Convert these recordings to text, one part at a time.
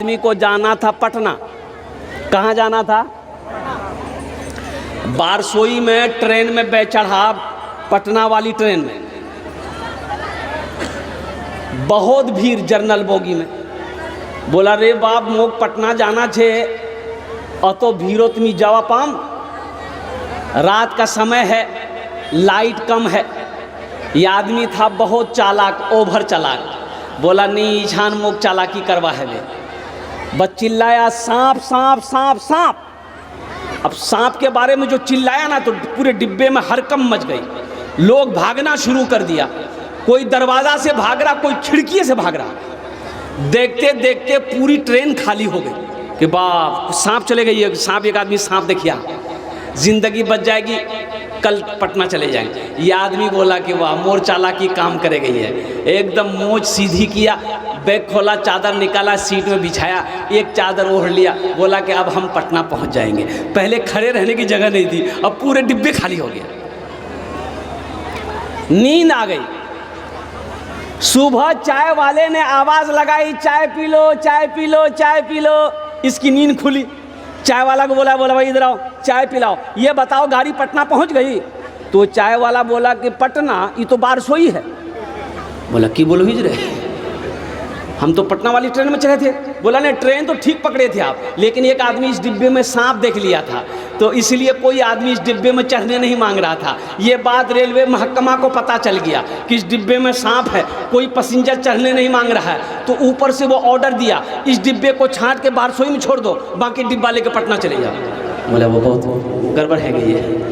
आदमी को जाना था पटना। कहाँ जाना था? बारसोई में ट्रेन में चढ़ा, पटना वाली ट्रेन में बहुत भीड़ जनरल बोगी में। बोला रे बाप मोक पटना जाना छे अतो भीड़ो तुम जावा पाम, रात का समय है, लाइट कम है। ये आदमी था बहुत चालाक, ओभर चालाक। बोला नहीं छान मोक चालाकी करवा है वे। बस चिल्लाया सांप सांप सांप सांप। अब सांप के बारे में जो चिल्लाया ना तो पूरे डिब्बे में हड़कंप मच गई। लोग भागना शुरू कर दिया, कोई दरवाज़ा से भाग रहा, कोई खिड़की से भाग रहा। देखते देखते पूरी ट्रेन खाली हो गई कि बाप सांप चले गई। सांप, एक आदमी सांप देखिया, जिंदगी बच जाएगी, कल पटना चले जाएंगे। ये आदमी बोला कि वाह मोर चालाकी काम करे गई है। एकदम मोच सीधी किया, बैग खोला, चादर निकाला, सीट में बिछाया, एक चादर ओढ़ लिया। बोला कि अब हम पटना पहुंच जाएंगे। पहले खड़े रहने की जगह नहीं थी, अब पूरे डिब्बे खाली हो गया। नींद आ गई। सुबह चाय वाले ने आवाज लगाई, चाय पी लो चाय पी लो चाय पी लो। इसकी नींद खुली। चाय वाला को बोला भाई इधर आओ चाय पिलाओ, ये बताओ गाड़ी पटना पहुंच गई? तो चाय वाला बोला कि पटना ये तो बारसोई है। बोला कि बोलो हिजरे, हम तो पटना वाली ट्रेन में चढ़े थे। बोला नहीं ट्रेन तो ठीक पकड़े थे आप, लेकिन एक आदमी इस डिब्बे में सांप देख लिया था तो इसलिए कोई आदमी इस डिब्बे में चढ़ने नहीं मांग रहा था। ये बात रेलवे महकमा को पता चल गया कि इस डिब्बे में सांप है, कोई पैसेंजर चढ़ने नहीं मांग रहा है। तो ऊपर से वो ऑर्डर दिया इस डिब्बे को छांट के बारसोई में छोड़ दो, बाकी डिब्बा लेके पटना चले जाओ। बोला वो बहुत गड़बड़ है गई है,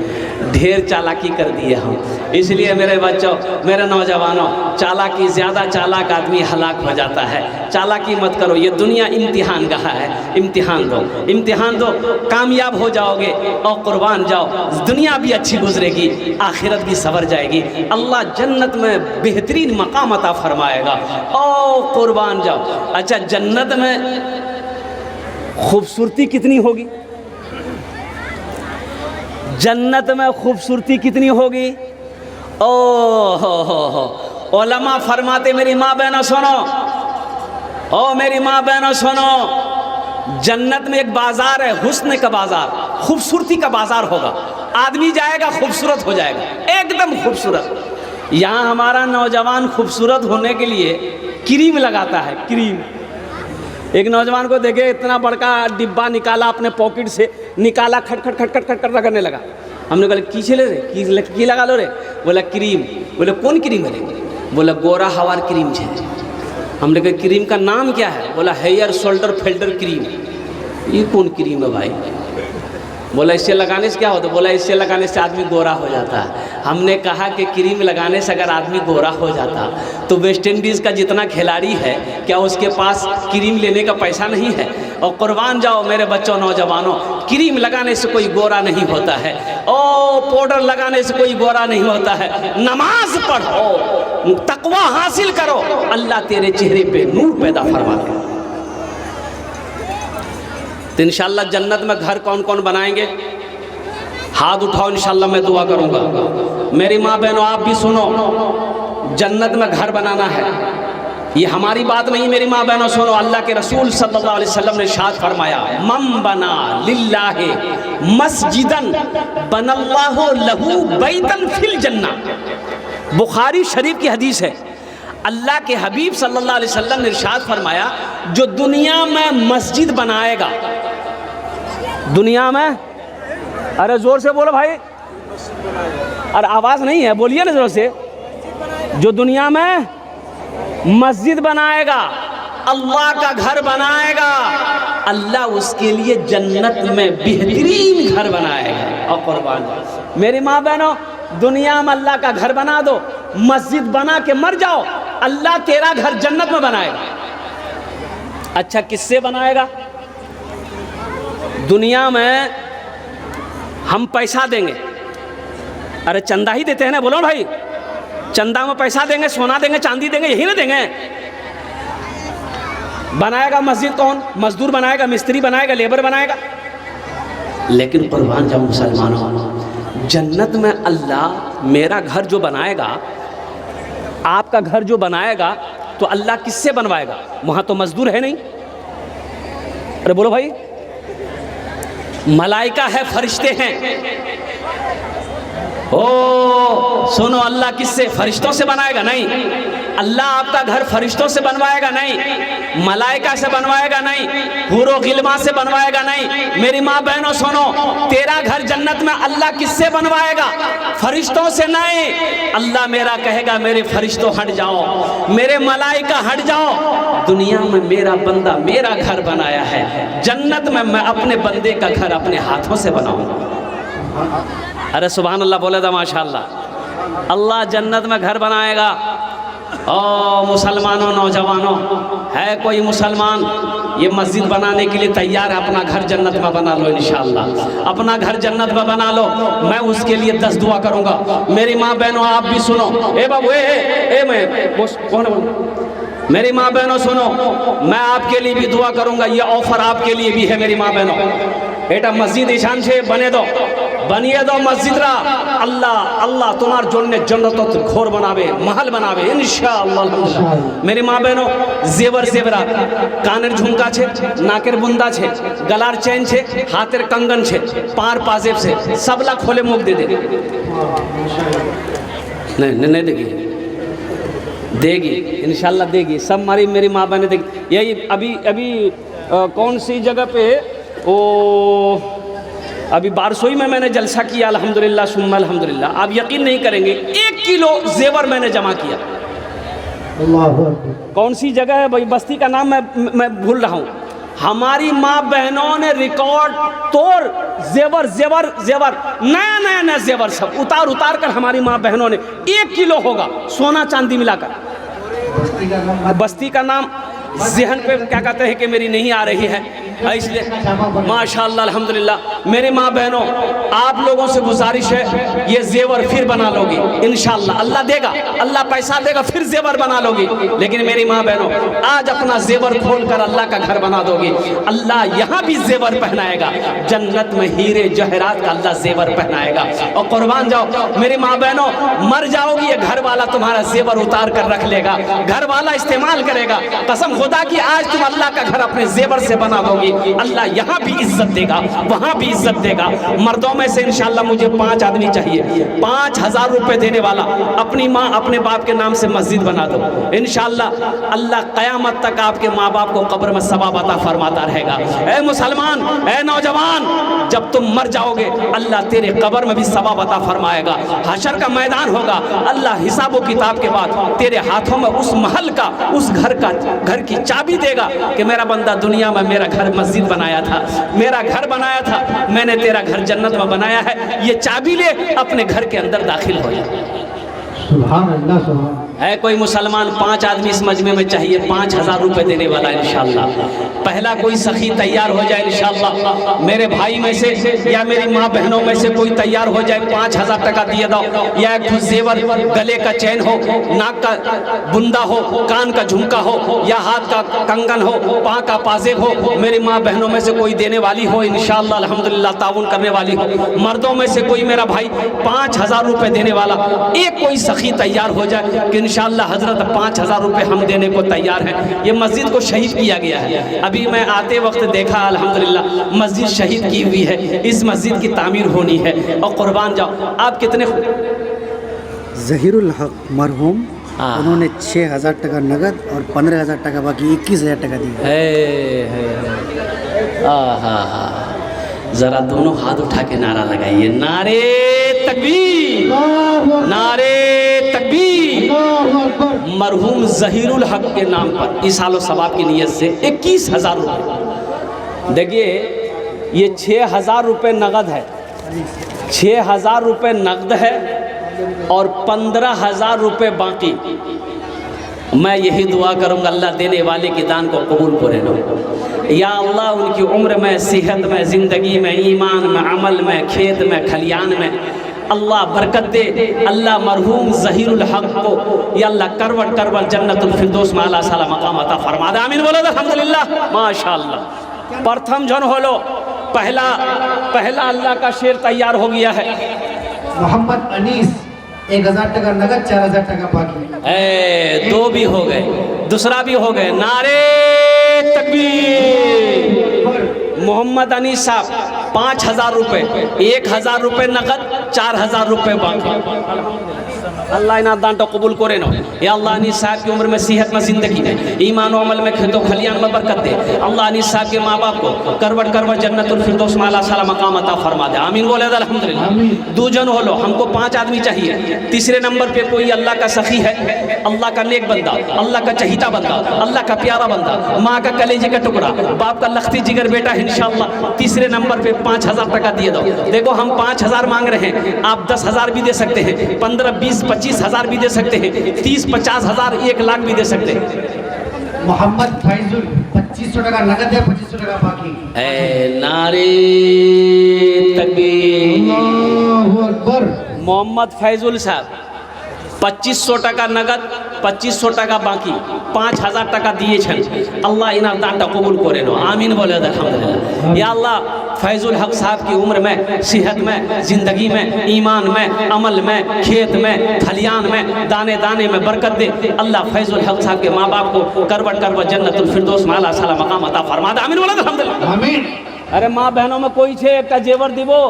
ढेर चालाकी कर दिए हम। इसलिए मेरे बच्चों, मेरे नौजवानों, चालाकी, ज़्यादा चालाक आदमी हलाक हो जाता है। चालाकी मत करो, ये दुनिया इम्तिहान कहा है। इम्तिहान दो, इम्तिहान दो, कामयाब हो जाओगे और कुर्बान जाओ। दुनिया भी अच्छी गुजरेगी, आखिरत भी सवर जाएगी। अल्लाह जन्नत में बेहतरीन मकाम अता फरमाएगा और कुर्बान जाओ। अच्छा, जन्नत में खूबसूरती कितनी होगी? जन्नत में खूबसूरती कितनी होगी? ओ हो। उलमा फरमाते, मेरी माँ बहनों सुनो, ओ मेरी माँ बहनों सुनो, जन्नत में एक बाजार है, हुस्न का बाजार, खूबसूरती का बाजार होगा। आदमी जाएगा खूबसूरत हो जाएगा, एकदम खूबसूरत। यहाँ हमारा नौजवान खूबसूरत होने के लिए क्रीम लगाता है, क्रीम। एक नौजवान को देखे, इतना बड़का डिब्बा निकाला अपने पॉकेट से, निकाला, खट खट खट खट खट खट करने लगा। हमने कहा की चले रे, की लगा लो रे? बोला क्रीम। बोले कौन क्रीम है रे? बोला गोरा हवार क्रीम है। हमने कहा क्रीम का नाम क्या है? बोला हेयर शोल्डर फिल्टर क्रीम। ये कौन क्रीम है भाई? बोला इससे लगाने से क्या होता? बोला इससे लगाने से आदमी गोरा हो जाता है। हमने कहा कि क्रीम लगाने से अगर आदमी गोरा हो जाता तो वेस्ट इंडीज़ का जितना खिलाड़ी है, क्या उसके पास क्रीम लेने का पैसा नहीं है? और कुर्बान जाओ मेरे बच्चों, नौजवानों, क्रीम लगाने से कोई गोरा नहीं होता है, ओ पाउडर लगाने से कोई गोरा नहीं होता है। नमाज पढ़ो, तकवा हासिल करो, अल्लाह तेरे चेहरे पे नूर पैदा फरमा दे। तो इंशाल्लाह जन्नत में घर कौन कौन बनाएंगे? हाथ उठाओ, इंशाल्लाह मैं दुआ करूंगा। मेरी माँ बहनों आप भी सुनो, जन्नत में घर बनाना है। ये हमारी बात नहीं, मेरी माँ बहनों सुनो, अल्लाह के रसूल सल्लल्लाहु अलैहि वसल्लम ने इरशाद फरमाया, मम बना लिल्लाहि मस्जिदन बनल्लाहु लहू बैतन फिल जन्नह। बुखारी शरीफ की हदीस है। अल्लाह के हबीब सल्लल्लाहु अलैहि वसल्लम ने इरशाद फरमाया, जो दुनिया में मस्जिद बनाएगा, दुनिया में, अरे जोर से बोलो भाई, अरे आवाज़ नहीं है, बोलिए ना जोर से। जो दुनिया में मस्जिद बनाएगा, अल्लाह का घर बनाएगा, अल्लाह उसके लिए जन्नत में बेहतरीन घर बनाएगा। और कुर्बान मेरी माँ बहनों, दुनिया में अल्लाह का घर बना दो, मस्जिद बना के मर जाओ, अल्लाह तेरा घर जन्नत में बनाएगा। अच्छा किससे बनाएगा? दुनिया में हम पैसा देंगे, अरे चंदा ही देते हैं ना, बोलो भाई, चंदा में पैसा देंगे, सोना देंगे, चांदी देंगे, यही ना देंगे। बनाएगा मस्जिद कौन? मजदूर बनाएगा, मिस्त्री बनाएगा, लेबर बनाएगा। लेकिन कुर्बान जाओ मुसलमानों, जन्नत में अल्लाह मेरा घर जो बनाएगा, आपका घर जो बनाएगा, तो अल्लाह किससे बनवाएगा? वहाँ तो मजदूर है नहीं, अरे बोलो भाई, मलाइका है, फरिश्ते हैं। ओ सुनो, अल्लाह किससे? फरिश्तों से बनाएगा? नहीं। अल्लाह आपका घर फरिश्तों से बनवाएगा? नहीं। मलाइका से बनवाएगा? नहीं। हूरो गिलमा से बनवाएगा? नहीं। मेरी माँ बहनों सुनो, तेरा घर जन्नत में अल्लाह किससे बनवाएगा? फरिश्तों से नहीं। अल्लाह मेरा कहेगा मेरे फरिश्तों हट जाओ, मेरे मलाइका हट जाओ, दुनिया में मेरा बंदा मेरा घर बनाया है, जन्नत में मैं अपने बंदे का घर अपने हाथों से बनाऊंगा। अरे सुभान अल्लाह बोले था माशाअल्लाह। अल्लाह जन्नत में घर बनाएगा। ओ मुसलमानों, नौजवानों, है कोई मुसलमान ये मस्जिद बनाने के लिए तैयार है? अपना घर जन्नत में बना लो इंशाअल्लाह, अपना घर जन्नत में बना लो। मैं उसके लिए 10 दुआ करूंगा। मेरी माँ बहनों आप भी सुनो। ए बाबू मैं कौन है? मेरी माँ बहनों सुनो, मैं आपके लिए भी दुआ करूंगा। ये ऑफर आपके लिए भी है मेरी माँ बहनों। बेटा मस्जिद ईशान से बने दो, बनिए दो मस्जिद रा। अल्लाह अल्लाह तुम्हार जोड़ने जन्नत घोर बनावे, महल बनावे इंशाअल्लाह। मेरी माँ बहनों जेवर जेवरा, कानेर झुमका छे, नाकेर बुंदा छे, गलार चैन छे, हाथेर कंगन छे, पार पाजेब से सबला खोले मुख दे दे। नहीं देगी, देगी इंशाल्लाह देगी, सब हमारी मेरी माँ बहने देगी। यही अभी कौन सी जगह पे ओ अभी बारसोई में मैंने जलसा किया अल्हम्दुलिल्लाह सुम्मा अल्हम्दुलिल्लाह। आप यकीन नहीं करेंगे 1 किलो जेवर मैंने जमा किया। कौन सी जगह है भाई, बस्ती का नाम मैं भूल रहा हूँ। हमारी माँ बहनों ने रिकॉर्ड तोड़ जेवर जेवर जेवर नया नया जेवर सब उतार कर हमारी माँ बहनों ने 1 किलो होगा सोना चांदी मिलाकर। बस्ती का नाम जहन पे क्या कहते हैं कि मेरी नहीं आ रही है, इसलिए माशाअल्लाह अल्हम्दुलिल्लाह। मेरी माँ बहनों आप लोगों से गुजारिश है, ये जेवर फिर बना लोगी इंशाअल्लाह। अल्लाह देगा, अल्लाह पैसा देगा, फिर जेवर बना लोगी। लेकिन मेरी माँ बहनों आज अपना जेवर खोल कर अल्लाह का घर बना दोगी। अल्लाह यहाँ भी जेवर पहनाएगा, जन्नत में हीरे जहरात का अल्लाह जेवर पहनाएगा। और कुर्बान जाओ मेरी माँ बहनों, मर जाओगी ये घर वाला तुम्हारा जेवर उतार कर रख लेगा, घर वाला इस्तेमाल करेगा। कसम खुदा की आज तुम अल्लाह का घर अपने जेवर से बना दोगी, अल्लाह यहाँ भी इज्जत देगा, वहाँ भी इज्जत देगा। मर्दों में से इंशाअल्लाह मुझे 5 आदमी चाहिए, 5000 रुपए देने वाला, अपनी माँ अपने बाप के नाम से मस्जिद बना दो इंशाअल्लाह। अल्लाह कयामत तक आपके माँ बाप को कब्र में सवाब अता फरमाता रहेगा। ए मुसलमान, ए नौजवान, जब तुम मर जाओगे अल्लाह तेरे कब्र में भी सवाब अता फरमाएगा। हशर का मैदान होगा, अल्लाह हिसाब व किताब के बाद तेरे हाथों में उस महल का, उस घर की चाबी देगा कि मेरा बंदा दुनिया में मेरा घर मस्जिद बनाया था, मेरा घर बनाया था, मैंने तेरा घर जन्नत में बनाया है, ये चाबी ले अपने घर के अंदर दाखिल हो जाए। सुभान अल्लाह, सुभान। है कोई मुसलमान 5 आदमी इस मजमे में चाहिए, 5000 रुपए देने वाला इंशाअल्लाह। पहला कोई सखी तैयार हो जाए इंशाअल्लाह, मेरे भाई में से या मेरी माँ बहनों में से कोई तैयार हो जाए, 5000 टका दिए दो, या एक जेवर गले का चैन हो, नाक का बुंदा हो, कान का झुमका हो, या हाथ का कंगन हो, पाँव का पाजेब हो। मेरी माँ बहनों में से कोई देने वाली हो इंशाअल्लाह अल्हम्दुलिल्लाह, ताउन करने वाली हो। मर्दों में से कोई मेरा भाई 5000 रुपए देने वाला, एक कोई सखी तैयार हो जाए कि इंशाअल्लाह हजरत 5000 रुपए हम देने को तैयार हैं। ये मस्जिद को शहीद किया गया है, अभी मैं आते वक्त देखा अल्हम्दुलिल्लाह मस्जिद शहीद की हुई है, इस मस्जिद की तामीर होनी है। और कुर्बान जाओ आप कितने ज़हीरुल हक मरहूम, उन्होंने 6000 टका नगद और 15000 टका बाकी 21000 टका दिया है। जरा दोनों हाथ उठा के नारा लगाइए, नारे तकबीर, नारे तकबीर। मरहूम ज़हीरुल हक के नाम पर इसालो सवाब की नीयत से 21000 रुपये। देखिए ये 6000 रुपये नगद है, 6000 रुपये नगद है और 15000 रुपये बाकी। मैं यही दुआ करूँगा अल्लाह देने वाले की दान को कबूल करे लो। या अल्लाह उनकी उम्र में, सेहत में, ज़िंदगी में, ईमान में, अमल में, खेत में, खलियान में अल्लाह बरकत दे। अल्लाह मरहूम ज़हीरुल हक को या अल्लाह करवट करवट जन्नतुल फिरदौस में आला साला मकाम अता फरमा दे। आमीन बोलो अल्हम्दुलिल्लाह माशाअल्लाह। प्रथम जन हो लो, पहला अल्लाह का शेर तैयार हो गया है। मोहम्मद अनीस 1000 टका नगद, 4000 टका बाकी। 2 भी हो गए, दूसरा भी हो गए। नारे तकबीर, मोहम्मद अनीस साहब 5,000 रुपये, 1,000 रुपये नकद, 4,000 रुपये बाकी। अल्लाह इना दान तो कबूल करे नो। या अल्लाह अनीस साहब की उम्र में सेहत में ज़िंदगी दे, ईमान और अमल में खेतों खलियान में बरकत दे। अल्लाह अनीस साहब के माँ बाप को करवट करवट जन्नतुल फिरदौस में आला साला मकाम अता फरमा दे। आमीन बोले अल्हम्दुलिल्लाह। दूजन हो लो, हमको 5 आदमी चाहिए। तीसरे नंबर पे कोई अल्लाह का सखी है, अल्लाह का नेक बंदा, अल्लाह का चहीता बंदा, अल्लाह का प्यारा बंदा, माँ का कलेजे का टुकड़ा, बाप का लखती जिगर बेटा है इंशाअल्लाह। तीसरे नंबर पे 5,000 टका दिए दो। देखो हम 5,000 मांग रहे हैं, आप 10,000 भी दे सकते हैं, 15, 20, 25,000 भी दे सकते हैं, 30, 50,000, 1 लाख भी दे सकते हैं। मोहम्मद फैजुल 2500 टका नगद है, 2500 टका बाकी। ऐ नारे तकबीर। अल्लाहु अकबर। मोहम्मद फैजुल साहब 2500 टका नगद, 2500 टका बाकी, 5,000 टका दिए छन। अल्लाह इना दान कबूल करे नो। आमीन बोले अल्हम्दुलिल्लाह। या अल्लाह फैजुल हक साहब की उम्र में, सेहत में, ज़िंदगी में, ईमान में, अमल में, खेत में, खलियान में, दाने दाने में बरकत दे। अल्लाह फैजुल हक साहब के माँ बाप को करवट करवट जन्नतुल फिरदौस में आला साला मकाम अता फरमा दे। आमीन बोले अल्हम्दुलिल्लाह। आमीन। अरे माँ बहनों में कोई छे एक का जेवर दिवो।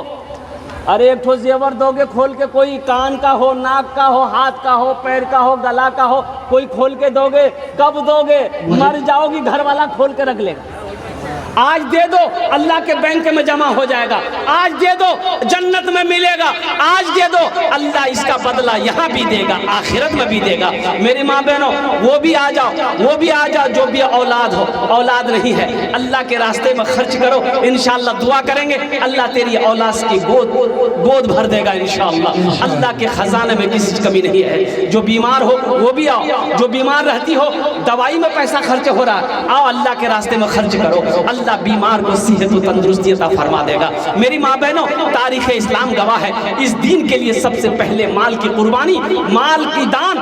अरे एक ठो जेवर दोगे खोल के, कोई कान का हो, नाक का हो, हाथ का हो, पैर का हो, गला का हो, कोई खोल के दोगे? कब दोगे? मर जाओगी, घर वाला खोल के रख लेगा। आज दे दो, अल्लाह के बैंक में जमा हो जाएगा। आज दे दो, जन्नत में मिलेगा। आज दे दो, अल्लाह इसका बदला यहाँ भी देगा, आखिरत में भी देगा। मेरी माँ बहनों, वो भी आ जाओ, वो भी आ जाओ जो भी औलाद हो। औलाद नहीं है, अल्लाह के रास्ते में खर्च करो, इंशाअल्लाह दुआ करेंगे, अल्लाह तेरी औलाद की गोद भर देगा इंशाअल्लाह। अल्लाह के खजाने में किसी कमी नहीं है। जो बीमार हो वो भी आओ, जो बीमार रहती हो, दवाई में पैसा खर्च हो रहा, आओ अल्लाह के रास्ते में खर्च करो, अल्लाह बीमार को सेहत और तंदुरुस्ती अता फरमा देगा। मेरी माँ बहनों, तारीख़ इस्लाम गवाह है, इस दीन के लिए सबसे पहले माल की कुर्बानी, माल की दान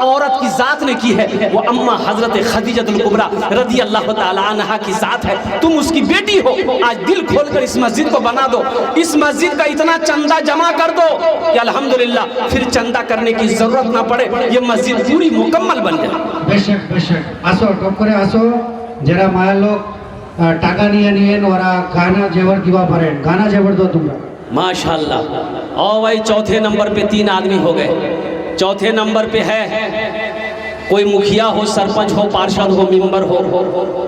औरत की ज़ात ने की है। वो अम्मा हज़रत खदीजतुल कुबरा रज़ी अल्लाह ताला अन्हा की ज़ात है। तुम उसकी बेटी हो। आज दिल खोलकर इस मस्जिद को बना दो, इस मस्जिद का इतना चंदा जमा कर दो कि अल्हम्दुलिल्लाह फिर चंदा करने की ज़रूरत ना पड़े, ये मस्जिद पूरी मुकम्मल बन जाए। बेशक बेशक। आसो टप करे आसो, जरा माया लोग টাকা নিয়ে নিয়েন, ওরা গানা জেवर দিবা পারেন, গানা জেवर दो তোমরা। माशाल्लाह। और भाई चौथे नंबर पे 3 आदमी हो गए। चौथे नंबर पे है कोई मुखिया हो, सरपंच हो, पार्षद हो, मेंबर हो,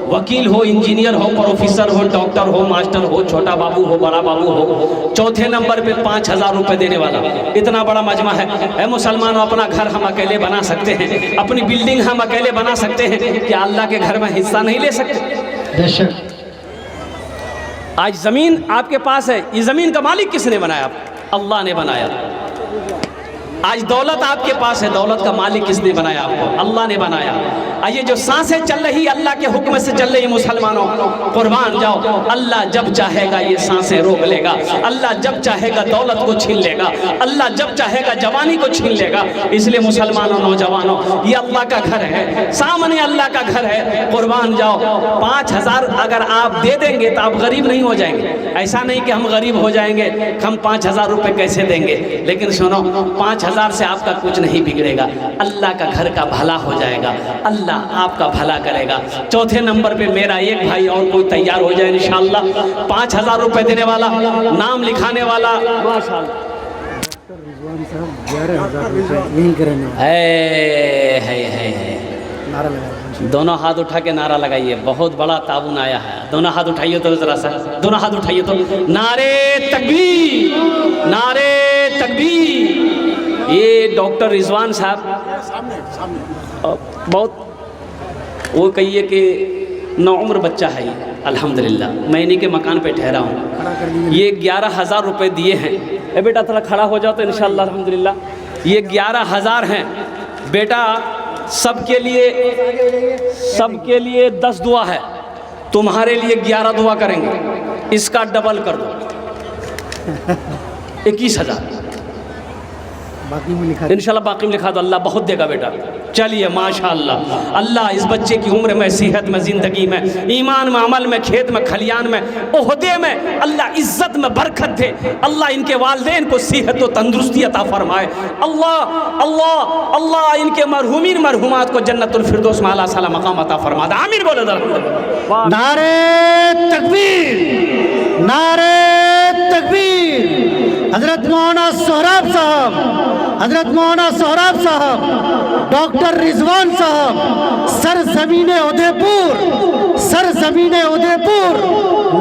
वकील हो, इंजीनियर हो, प्रोफेसर हो, डॉक्टर हो, मास्टर हो, छोटा बाबू हो, बड़ा बाबू हो। चौथे नंबर पे 5,000 रुपये देने वाला। इतना बड़ा मजमा है। ऐ मुसलमानों, अपना घर हम अकेले बना सकते हैं, अपनी बिल्डिंग हम अकेले बना सकते हैं, क्या अल्लाह के घर में हिस्सा नहीं ले सकते? आज ज़मीन आपके पास है, ये ज़मीन का मालिक किसने बनाया? अल्लाह ने बनाया। आज दौलत आपके पास है, दौलत का मालिक किसने बनाया? आपको अल्लाह ने बनाया। ये जो सांसें चल रही अल्लाह के हुक्म से चल रही, मुसलमानों कुर्बान जाओ, अल्लाह जब चाहेगा ये सांसें रोक लेगा, अल्लाह जब चाहेगा दौलत को छीन लेगा, अल्लाह जब चाहेगा जवानी को छीन लेगा। इसलिए मुसलमानों, नौजवानों, ये अल्लाह का घर है, सामने अल्लाह का घर है, कुर्बान जाओ। 5,000 अगर आप दे देंगे तो आप गरीब नहीं हो जाएंगे। ऐसा नहीं कि हम गरीब हो जाएंगे, हम 5,000 रुपये कैसे देंगे। लेकिन सुनो, 5,000 से आपका कुछ नहीं बिगड़ेगा, अल्लाह का घर का भला हो जाएगा, अल्लाह आपका भला करेगा। चौथे नंबर पे मेरा एक भाई और कोई तैयार हो जाए इंशाअल्लाह, 5,000 रुपये देने वाला, नाम लिखाने वाला। दोनों हाथ उठा के नारा लगाइए, बहुत बड़ा ताबून आया है। दोनों हाथ उठाइए तो जरा सा, दोनों हाथ उठाइए तो, नारे तकबीर, नारे तकबीर। ये डॉक्टर रिजवान साहब बहुत, वो कहिए कि नौउम्र बच्चा है ये, अल्हम्दुलिल्लाह। मैं इन्हीं के मकान पे ठहरा हूँ। ये 11,000 रुपये दिए हैं। ए बेटा थोड़ा खड़ा हो जाओ तो इंशाअल्लाह अल्हम्दुलिल्लाह। ये 11,000 हैं बेटा। सबके लिए 10 दुआ है, तुम्हारे लिए 11 दुआ करेंगे। इसका डबल कर दो, 21,000 बाकी में लिखा, इंशाल्लाह बाकी में लिखा दो। अल्लाह बहुत देगा बेटा। चलिए माशाअल्लाह, अल्लाह इस बच्चे की उम्र में, सेहत में, ज़िंदगी में, ईमान में, अमल में, खेत में, खलियान में, ओहदे में, अल्लाह इज़्ज़त में बरकत दे। अल्लाह इनके वालिदैन को सेहत और तंदुरुस्ती अता फरमाए। अल्लाह अल्लाह अल्लाह इनके मरहूमीन मरहूमात को जन्नतुल फिरदौस में आला साला मकाम अता फरमा दे। आमीन बोले। नारे तकबीर। हजरत मौलाना सोहराब साहब, हजरत मौलाना सोहराब साहब, डॉक्टर रिजवान साहब, सरजमीने उदयपुर, सरजमीने उदयपुर,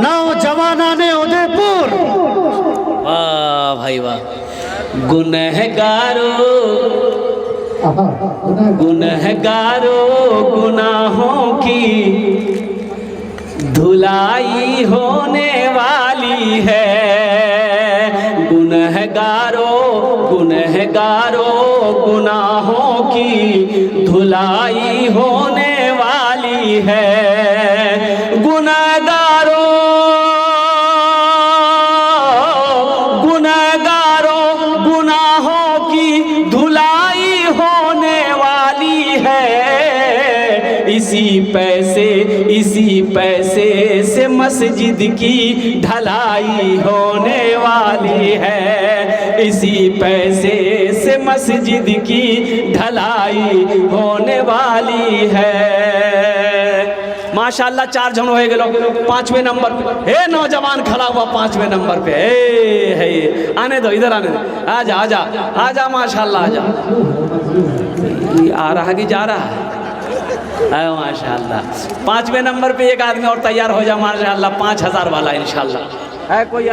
नौजवानाने उदयपुर। वाह भाई वाह। गुनहगारों गुनहगारों गुनाहों की धुलाई होने वाली है। गुनहगारों गुनहगारों गुनाहों की धुलाई होने वाली है। गुनहगारों गुनहगारों गुनाहों की धुलाई होने वाली है। इसी पैसे से मस्जिद की ढलाई होने वाली है। इसी पैसे से मस्जिद की ढलाई होने वाली है। माशाल्लाह 4 जन हो गए। 5वें नंबर पे हे नौजवान खड़ा हुआ 5वें नंबर पे। है आने दो, इधर आने दो। आजा आजा आजा माशाल्लाह आजा। ये आ रहा कि जा रहा है? माशाल्लाह 5वें नंबर पे एक आदमी और तैयार हो जा माशाल्लाह 5000 वाला इंशाल्लाह है कोई।